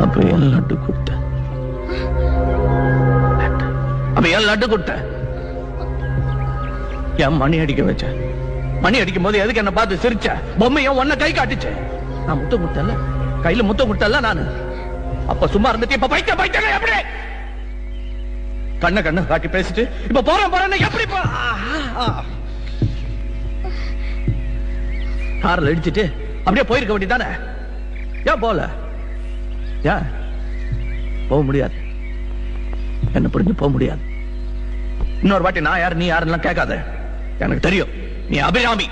அப்ப ஏன் லட்டு கொடுத்த? அப்ப ஏன் லட்டு கொடுத்த? ஏன் மணி அடிக்க வச்ச? மணி அடிக்கும் போது எதுக்கு என்ன பார்த்து சிரிச்ச? பொம்மையும் ஒன்ன கை காட்டுச்சு. நான் முத்தம் கொடுத்தல, கையில முத்தம் கொடுத்தல நானு. அப்ப சும்மா இருந்துட்டு இப்ப பைக்க பைக்க எப்படி கண்ண கண்ண காட்டி பேசிட்டு இப்ப போறேன்னு எப்படி காரில் அடிச்சுட்டு அப்படியே போயிருக்க வேண்டியதானே? ஏன் போல? ஏன் போக முடியாது? என்ன புரிஞ்சு போக முடியாது. இன்னொரு வாட்டி நான் யாரு நீ யாருன்னு கேட்காத. எனக்கு தெரியும் நீ அபிராமி.